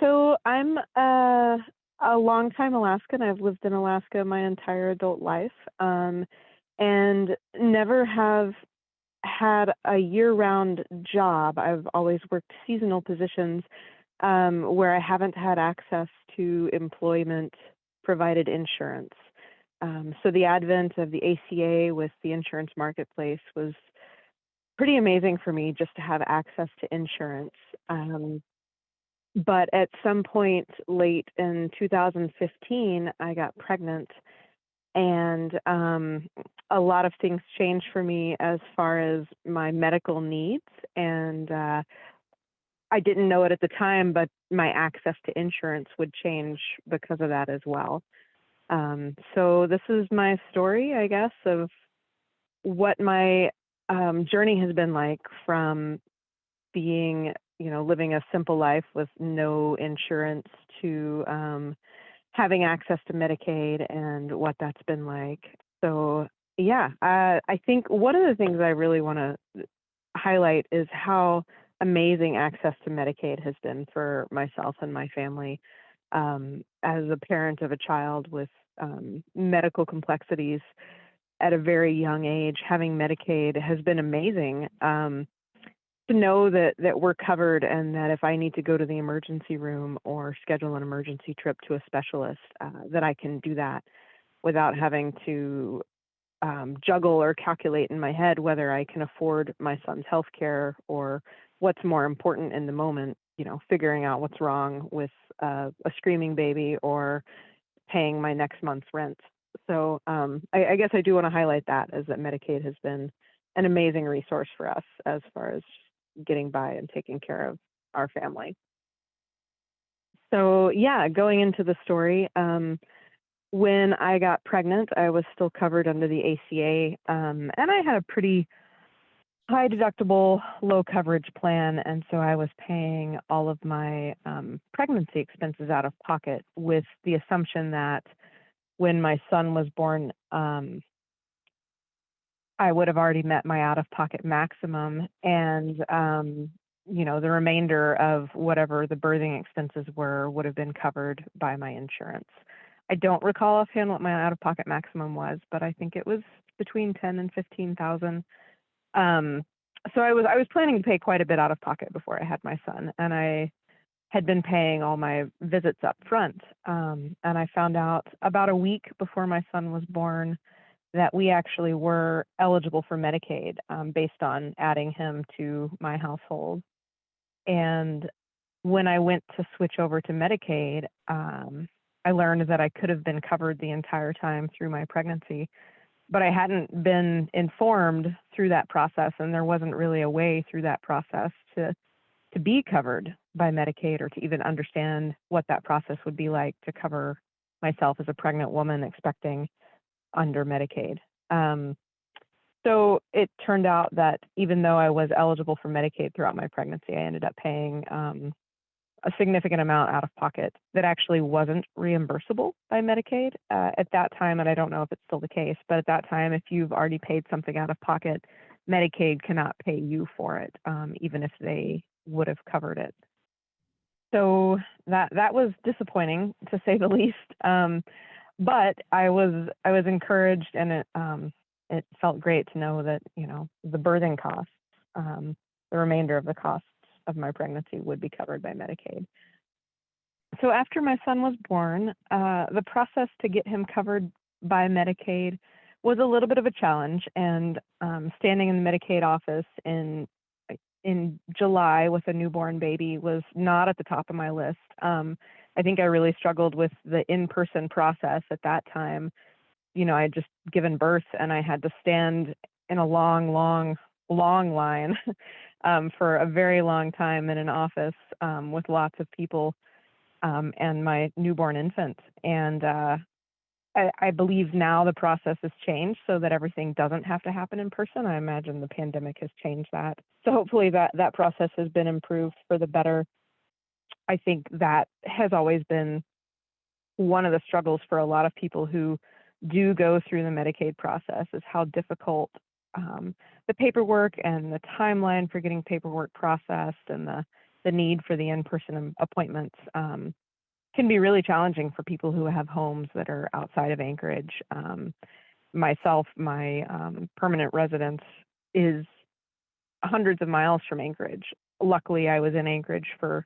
So I'm a longtime Alaskan. I've lived in Alaska my entire adult life, and never have had a year-round job. I've always worked seasonal positions where I haven't had access to employment-provided insurance. So the advent of the ACA with the insurance marketplace was pretty amazing for me just to have access to insurance. Um, but at some point late in 2015, I got pregnant, and a lot of things changed for me as far as my medical needs. And I didn't know it at the time, but my access to insurance would change because of that as well. So this is my story, I guess, of what my journey has been like from being, living a simple life with no insurance to having access to Medicaid and what that's been like. So, yeah, I think one of the things I really want to highlight is how amazing access to Medicaid has been for myself and my family. As a parent of a child with medical complexities at a very young age, having Medicaid has been amazing. To know that we're covered and that if I need to go to the emergency room or schedule an emergency trip to a specialist, that I can do that without having to juggle or calculate in my head whether I can afford my son's health care or what's more important in the moment, figuring out what's wrong with a screaming baby or paying my next month's rent. So I guess I do want to highlight that as that Medicaid has been an amazing resource for us as far as getting by and taking care of our family. So yeah, going into the story, when I got pregnant, I was still covered under the ACA, and I had a pretty high deductible, low coverage plan, and so I was paying all of my pregnancy expenses out of pocket with the assumption that when my son was born, I would have already met my out-of-pocket maximum, and the remainder of whatever the birthing expenses were would have been covered by my insurance. I don't recall offhand what my out-of-pocket maximum was, but I think it was between 10 and 15,000. Um, so I was planning to pay quite a bit out of pocket before I had my son, and I had been paying all my visits up front. And I found out about a week before my son was born that we actually were eligible for Medicaid based on adding him to my household. And when I went to switch over to Medicaid, I learned that I could have been covered the entire time through my pregnancy, but I hadn't been informed through that process, and there wasn't really a way through that process to be covered by Medicaid or to even understand what that process would be like to cover myself as a pregnant woman expecting under Medicaid. Um, so it turned out that even though I was eligible for Medicaid throughout my pregnancy, I ended up paying a significant amount out of pocket that actually wasn't reimbursable by Medicaid at that time. And I don't know if it's still the case, but at that time, if you've already paid something out of pocket, Medicaid cannot pay you for it, even if they would have covered it. So that was disappointing, to say the least. But I was encouraged, and it felt great to know that the birthing costs, the remainder of the costs of my pregnancy would be covered by Medicaid. So after my son was born, the process to get him covered by Medicaid was a little bit of a challenge, and standing in the Medicaid office in July with a newborn baby was not at the top of my list. I think I really struggled with the in-person process at that time. I had just given birth, and I had to stand in a long, long, long line for a very long time in an office with lots of people and my newborn infant. And I believe now the process has changed so that everything doesn't have to happen in person. I imagine the pandemic has changed that. So hopefully that process has been improved for the better. I think that has always been one of the struggles for a lot of people who do go through the Medicaid process, is how difficult the paperwork and the timeline for getting paperwork processed and the the need for the in-person appointments can be really challenging for people who have homes that are outside of Anchorage. Myself, my permanent residence is hundreds of miles from Anchorage. Luckily, I was in Anchorage for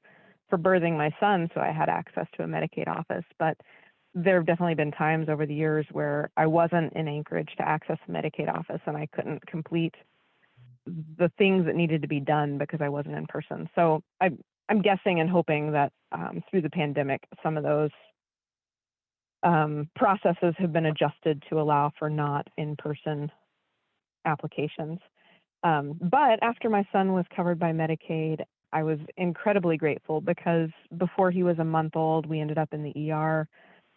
birthing my son, so I had access to a Medicaid office. But there have definitely been times over the years where I wasn't in Anchorage to access the Medicaid office, and I couldn't complete the things that needed to be done because I wasn't in person. So I'm guessing and hoping that through the pandemic, some of those processes have been adjusted to allow for not in-person applications. But after my son was covered by Medicaid, I was incredibly grateful because before he was a month old, we ended up in the ER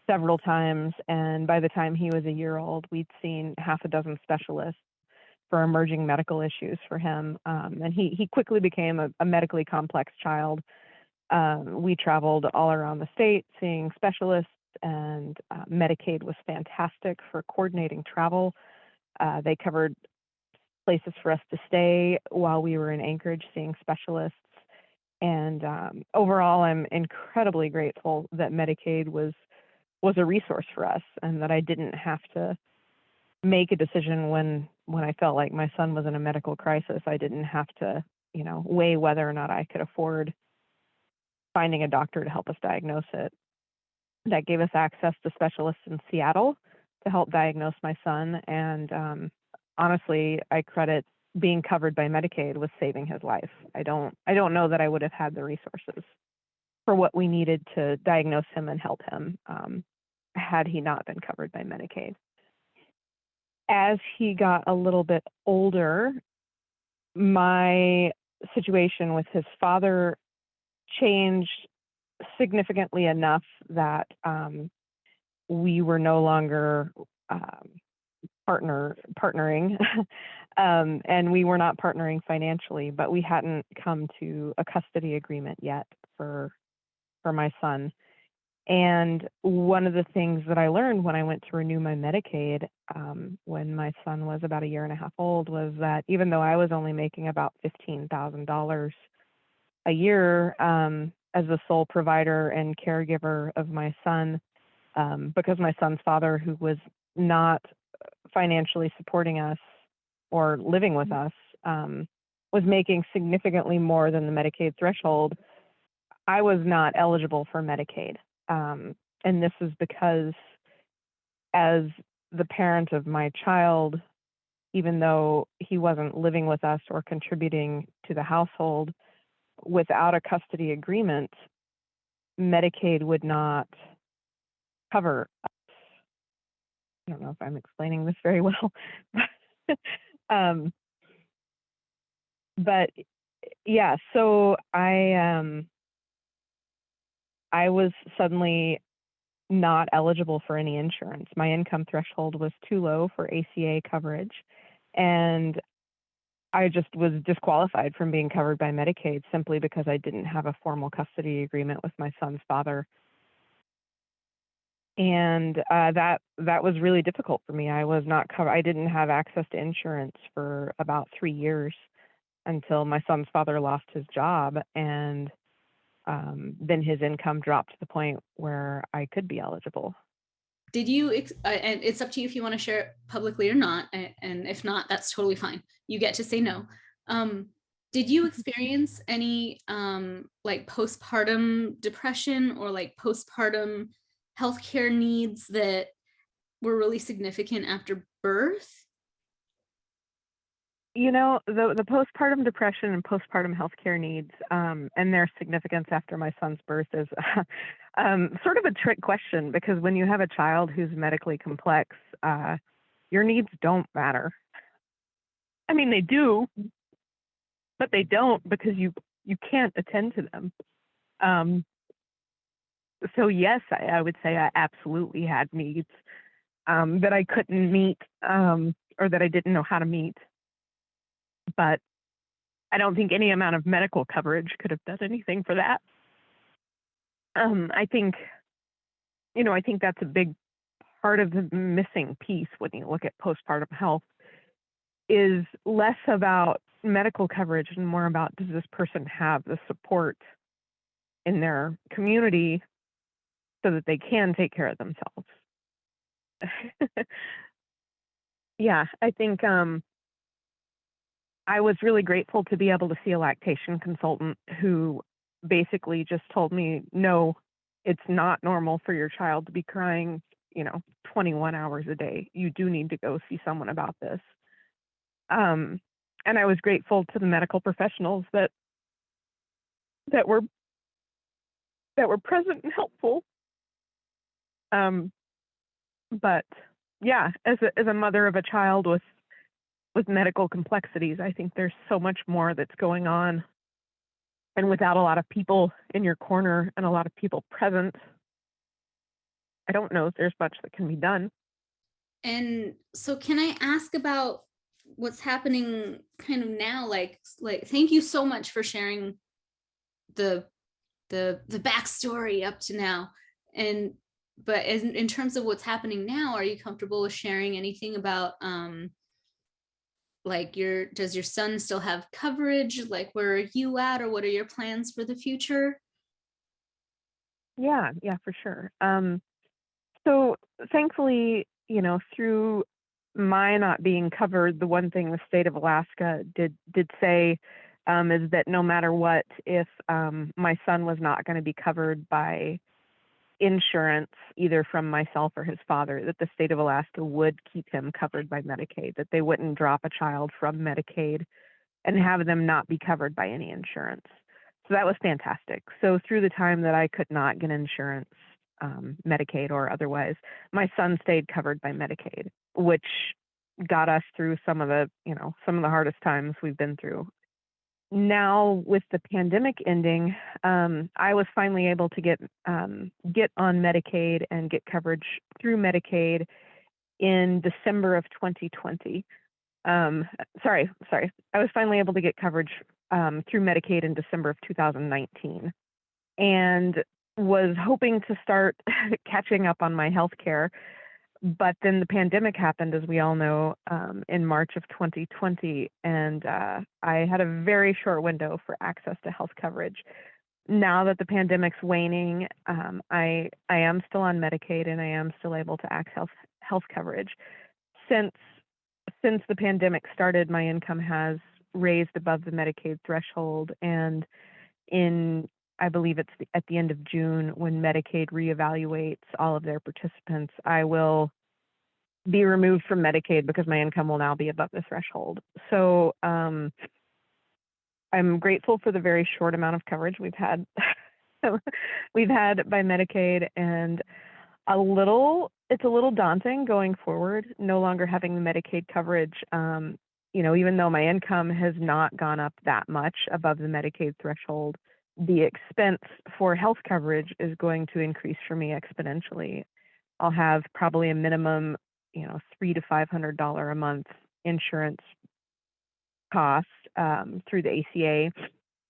several times. And by the time he was a year old, we'd seen half a dozen specialists for emerging medical issues for him. And he quickly became a medically complex child. We traveled all around the state seeing specialists, and Medicaid was fantastic for coordinating travel. They covered places for us to stay while we were in Anchorage seeing specialists. And overall, I'm incredibly grateful that Medicaid was a resource for us, and that I didn't have to make a decision when I felt like my son was in a medical crisis. I didn't have to, weigh whether or not I could afford finding a doctor to help us diagnose it. That gave us access to specialists in Seattle to help diagnose my son. And honestly, I credit being covered by Medicaid with saving his life. I don't know that I would have had the resources for what we needed to diagnose him and help him had he not been covered by Medicaid. As he got a little bit older, my situation with his father changed significantly enough that we were no longer partnering, and we were not partnering financially, but we hadn't come to a custody agreement yet for my son. And one of the things that I learned when I went to renew my Medicaid when my son was about a year and a half old was that even though I was only making about $15,000 a year as the sole provider and caregiver of my son, because my son's father, who was not financially supporting us or living with us, was making significantly more than the Medicaid threshold, I was not eligible for Medicaid. And this is because as the parent of my child, even though he wasn't living with us or contributing to the household, without a custody agreement, Medicaid would not cover us. I don't know if I'm explaining this very well. But yeah, so I was suddenly not eligible for any insurance. My income threshold was too low for ACA coverage, and I just was disqualified from being covered by Medicaid simply because I didn't have a formal custody agreement with my son's father. And that was really difficult for me. I was not covered. I didn't have access to insurance for about 3 years until my son's father lost his job, and then his income dropped to the point where I could be eligible. Did you, and it's up to you if you want to share it publicly or not, and if not, that's totally fine. You get to say no. Did you experience any like postpartum depression or like postpartum healthcare needs that were really significant after birth? The postpartum depression and postpartum healthcare needs and their significance after my son's birth is sort of a trick question, because when you have a child who's medically complex, your needs don't matter. I mean, they do, but they don't because you can't attend to them. So yes, I would say I absolutely had needs that I couldn't meet or that I didn't know how to meet. But I don't think any amount of medical coverage could have done anything for that. I think that's a big part of the missing piece when you look at postpartum health, is less about medical coverage and more about, does this person have the support in their community so that they can take care of themselves? Yeah, I think I was really grateful to be able to see a lactation consultant who basically just told me, no, it's not normal for your child to be crying, 21 hours a day. You do need to go see someone about this. And I was grateful to the medical professionals that were present and helpful. But yeah, as a mother of a child with medical complexities, I think there's so much more that's going on. And without a lot of people in your corner and a lot of people present, I don't know if there's much that can be done. And so can I ask about what's happening kind of now? Like thank you so much for sharing the backstory up to now. But in terms of what's happening now, are you comfortable with sharing anything about like does your son still have coverage? Like, where are you at, or what are your plans for the future? Yeah, for sure. So thankfully, through my not being covered, the one thing the state of Alaska did say is that no matter what, if my son was not going to be covered by insurance, either from myself or his father, that the state of Alaska would keep him covered by Medicaid, that they wouldn't drop a child from Medicaid and have them not be covered by any insurance. So that was fantastic. So through the time that I could not get insurance, Medicaid or otherwise, my son stayed covered by Medicaid, which got us through some of the hardest times we've been through. Now with the pandemic ending, I was finally able to get on Medicaid and get coverage through Medicaid in December of 2020. Sorry. I was finally able to get coverage through Medicaid in December of 2019, and was hoping to start catching up on my health care. But then the pandemic happened, as we all know, in March of 2020, and I had a very short window for access to health coverage. Now that the pandemic's waning, I am still on Medicaid, and I am still able to access health coverage. Since the pandemic started, my income has raised above the Medicaid threshold, and I believe it's at the end of June, when Medicaid reevaluates all of their participants, I will be removed from Medicaid because my income will now be above the threshold. So I'm grateful for the very short amount of coverage we've had by Medicaid, and it's a little daunting going forward, no longer having the Medicaid coverage. Even though my income has not gone up that much above the Medicaid threshold, the expense for health coverage is going to increase for me exponentially. I'll have probably a minimum, $300 to $500 a month insurance cost through the ACA.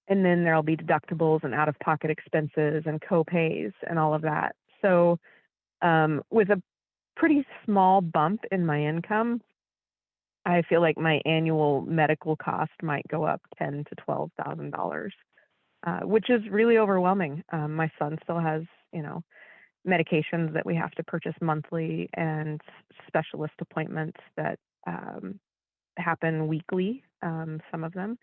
And then there'll be deductibles and out-of-pocket expenses and co-pays and all of that. So with a pretty small bump in my income, I feel like my annual medical cost might go up $10,000 to $12,000, which is really overwhelming. My son still has, medications that we have to purchase monthly, and specialist appointments that happen weekly, some of them.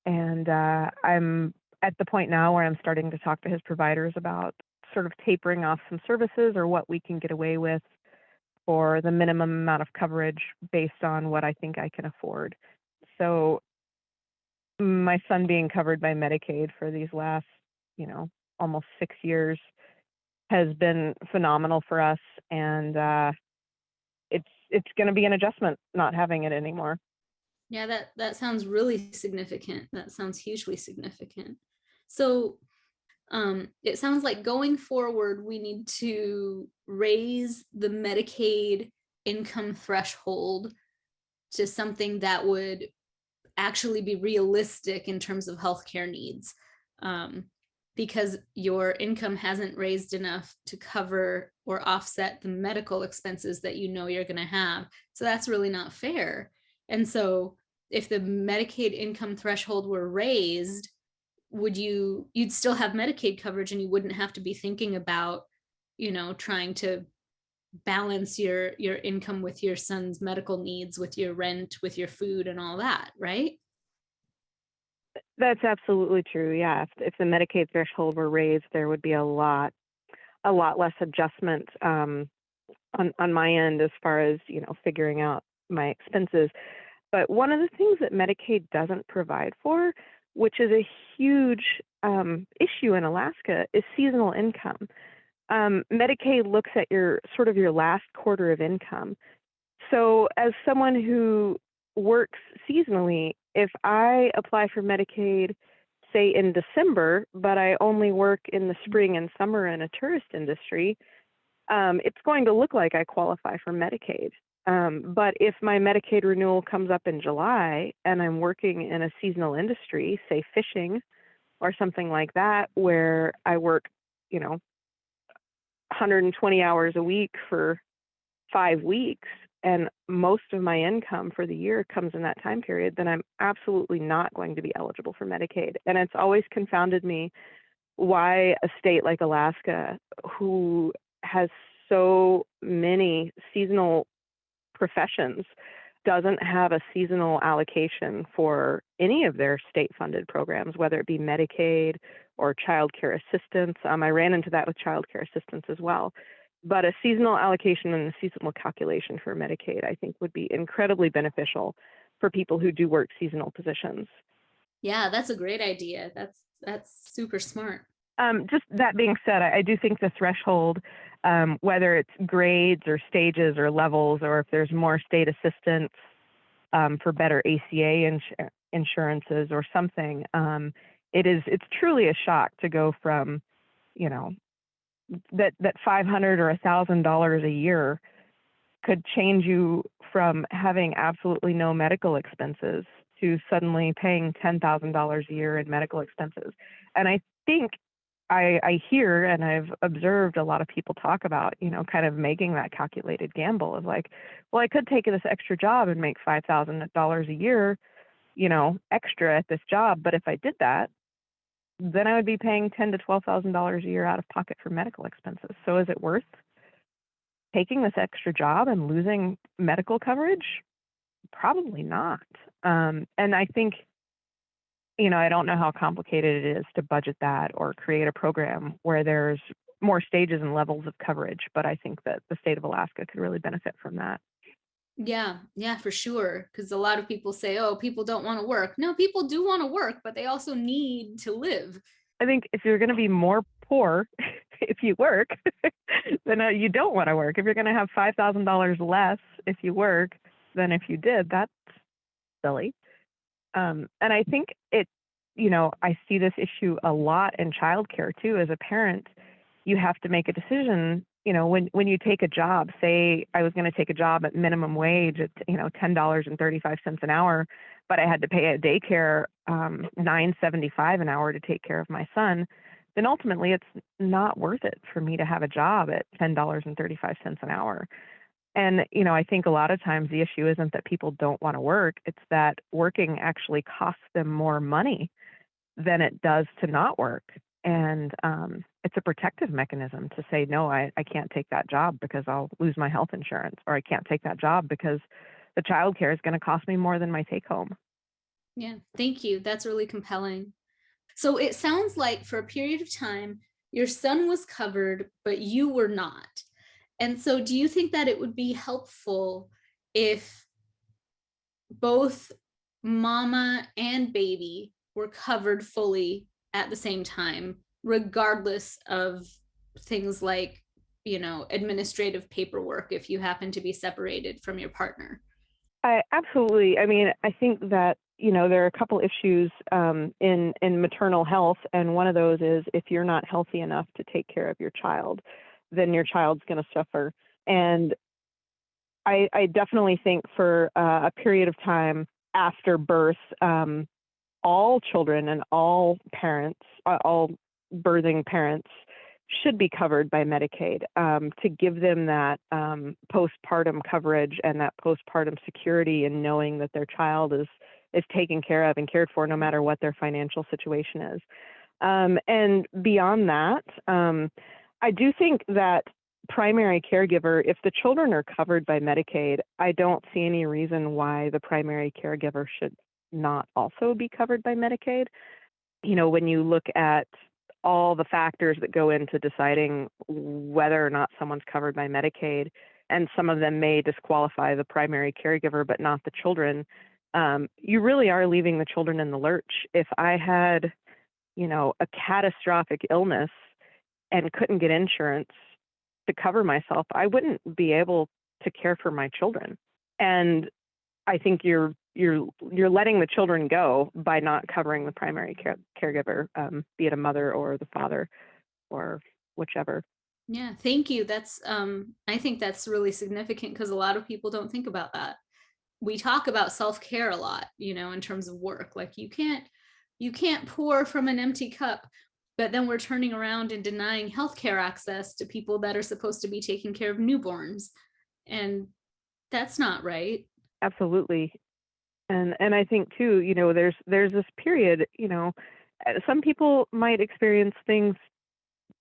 And I'm at the point now where I'm starting to talk to his providers about sort of tapering off some services, or what we can get away with for the minimum amount of coverage based on what I think I can afford. So my son being covered by Medicaid for these last, almost 6 years has been phenomenal for us. And it's going to be an adjustment not having it anymore. Yeah, that sounds really significant. That sounds hugely significant. So it sounds like going forward, we need to raise the Medicaid income threshold to something that would actually be realistic in terms of healthcare needs, because your income hasn't raised enough to cover or offset the medical expenses that you're going to have. So that's really not fair. And so if the Medicaid income threshold were raised, you'd still have Medicaid coverage and you wouldn't have to be thinking about, trying to balance your income with your son's medical needs, with your rent, with your food and all that, right? That's absolutely true. Yeah, if the Medicaid threshold were raised, there would be a lot less adjustment on my end as far as figuring out my expenses. But one of the things that Medicaid doesn't provide for, which is a huge issue in Alaska, is seasonal income. Medicaid looks at your last quarter of income. So as someone who works seasonally, if I apply for Medicaid, say in December, but I only work in the spring and summer in a tourist industry, it's going to look like I qualify for Medicaid. But if my Medicaid renewal comes up in July and I'm working in a seasonal industry, say fishing or something like that, where I work, 120 hours a week for 5 weeks, and most of my income for the year comes in that time period, then I'm absolutely not going to be eligible for Medicaid. And it's always confounded me why a state like Alaska, who has so many seasonal professions, doesn't have a seasonal allocation for any of their state-funded programs, whether it be Medicaid or child care assistance. I ran into that with child care assistance as well. But a seasonal allocation and a seasonal calculation for Medicaid, I think, would be incredibly beneficial for people who do work seasonal positions. Yeah, that's a great idea. That's super smart. Just that being said, I do think the threshold, whether it's grades or stages or levels, or if there's more state assistance for better ACA insurances or something, it's truly a shock to go from, that $500 or $1,000 a year could change you from having absolutely no medical expenses to suddenly paying $10,000 a year in medical expenses. And I think I hear and I've observed a lot of people talk about, kind of making that calculated gamble of like, well, I could take this extra job and make $5,000 a year, extra at this job. But if I did that, then I would be paying $10,000 to $12,000 a year out of pocket for medical expenses. So is it worth taking this extra job and losing medical coverage? Probably not. And I think, I don't know how complicated it is to budget that or create a program where there's more stages and levels of coverage, but I think that the state of Alaska could really benefit from that. Yeah, for sure. Because a lot of people say, oh, people don't want to work. No, people do want to work, but they also need to live. I think if you're going to be more poor if you work, then you don't want to work. If you're going to have $5,000 less if you work than if you did, that's silly. And I think I see this issue a lot in childcare too. As a parent, you have to make a decision. When you take a job, say I was going to take a job at minimum wage at $10.35 an hour, but I had to pay a daycare $9.75 an hour to take care of my son, then ultimately it's not worth it for me to have a job at $10.35 an hour. And I think a lot of times the issue isn't that people don't want to work; it's that working actually costs them more money than it does to not work. And it's a protective mechanism to say, no, I can't take that job because I'll lose my health insurance, or I can't take that job because the childcare is going to cost me more than my take home. Yeah, thank you. That's really compelling. So it sounds like for a period of time, your son was covered, but you were not. And so do you think that it would be helpful if both mama and baby were covered fully at the same time, regardless of things like, administrative paperwork if you happen to be separated from your partner? Absolutely. I mean, I think that, there are a couple issues in maternal health. And one of those is if you're not healthy enough to take care of your child, then your child's going to suffer. And I definitely think for a period of time after birth, all children and all parents, all birthing parents should be covered by Medicaid to give them that postpartum coverage and that postpartum security, and knowing that their child is is taken care of and cared for no matter what their financial situation is. And beyond that, I do think that primary caregiver, if the children are covered by Medicaid, I don't see any reason why the primary caregiver should not also be covered by Medicaid. You know, when you look at all the factors that go into deciding whether or not someone's covered by Medicaid, and some of them may disqualify the primary caregiver, but not the children, you really are leaving the children in the lurch. If I had, you know, a catastrophic illness and couldn't get insurance to cover myself, I wouldn't be able to care for my children. And I think you're letting the children go by not covering the primary caregiver, be it a mother or the father or whichever. Yeah, thank you. That's I think that's really significant because a lot of people don't think about that. We talk about self-care a lot, you know, in terms of work. Like you can't pour from an empty cup, but then we're turning around and denying healthcare access to people that are supposed to be taking care of newborns. And that's not right. Absolutely. And I think too, you know, there's this period, you know, some people might experience things,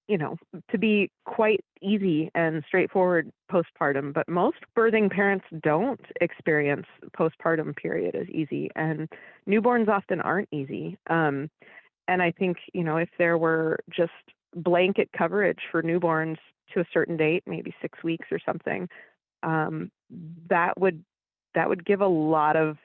you know, to be quite easy and straightforward postpartum, but most birthing parents don't experience postpartum period as easy, and newborns often aren't easy. And I think, you know, if there were just blanket coverage for newborns to a certain date, maybe 6 weeks or something, um, that would give a lot of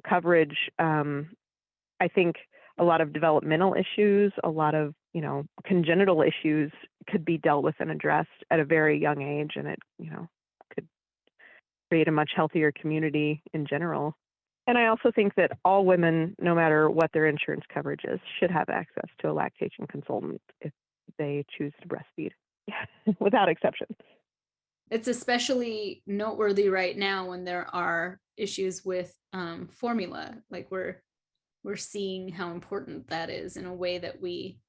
coverage. I think a lot of developmental issues, a lot of, you know, congenital issues could be dealt with and addressed at a very young age, and it, you know, could create a much healthier community in general. And I also think that all women, no matter what their insurance coverage is, should have access to a lactation consultant if they choose to breastfeed, without exception. It's especially noteworthy right now when there are issues with formula. Like we're seeing how important that is in a way that we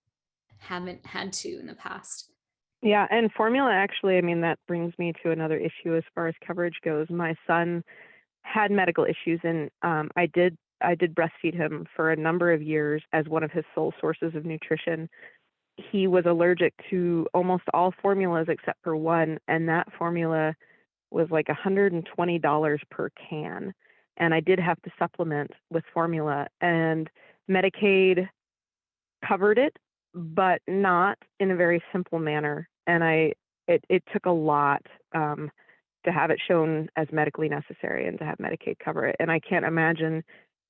haven't had to in the past. Yeah, and formula actually, I mean, that brings me to another issue as far as coverage goes. My son had medical issues, and I did breastfeed him for a number of years as one of his sole sources of nutrition. He was allergic to almost all formulas except for one, and that formula was like $120 per can. And I did have to supplement with formula, and Medicaid covered it, but not in a very simple manner. And it took a lot to have it shown as medically necessary and to have Medicaid cover it. And I can't imagine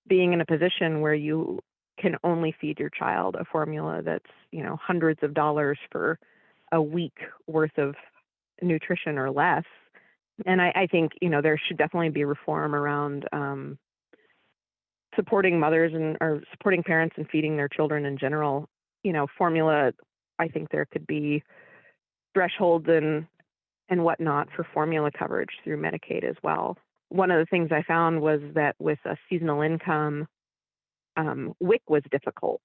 being in a position where you can only feed your child a formula that's, you know, hundreds of dollars for a week worth of nutrition or less. And I think, you know, there should definitely be reform around supporting mothers or supporting parents and feeding their children in general. You know, formula, I think there could be thresholds and whatnot for formula coverage through Medicaid as well. One of the things I found was that with a seasonal income, WIC was difficult.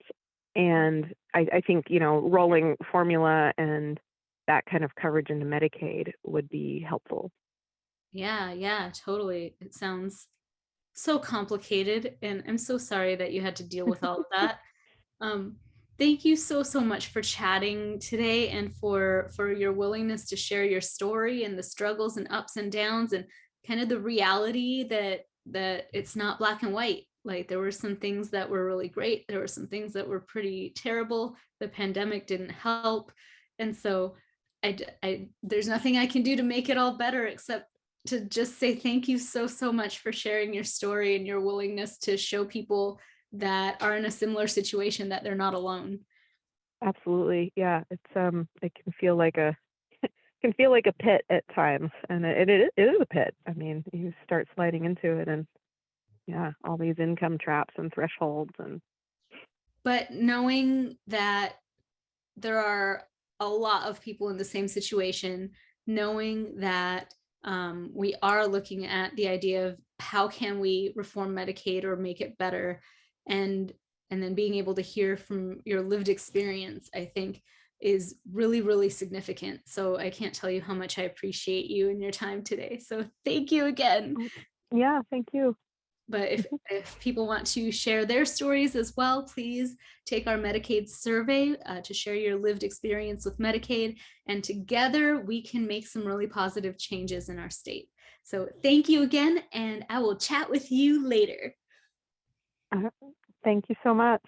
And I think, you know, rolling formula and that kind of coverage into Medicaid would be helpful. Yeah, totally. It sounds so complicated, and I'm so sorry that you had to deal with all of that. Um, Thank you so much for chatting today and for your willingness to share your story and the struggles and ups and downs and kind of the reality that it's not black and white. Like there were some things that were really great. There were some things that were pretty terrible. The pandemic didn't help. And so there's nothing I can do to make it all better except to just say thank you so much for sharing your story and your willingness to show people that are in a similar situation that they're not alone. Absolutely. Yeah. It can feel like a pit at times. And it is a pit. I mean, you start sliding into it, and yeah, all these income traps and thresholds. And But knowing that there are a lot of people in the same situation, knowing that we are looking at the idea of how can we reform Medicaid or make it better, and then being able to hear from your lived experience, I think is really significant. So I can't tell you how much I appreciate you and your time today. So thank you again. yeah, thank you. But if people want to share their stories as well, please take our Medicaid survey to share your lived experience with Medicaid. And together we can make some really positive changes in our state. So thank you again, and I will chat with you later. Uh, Thank you so much.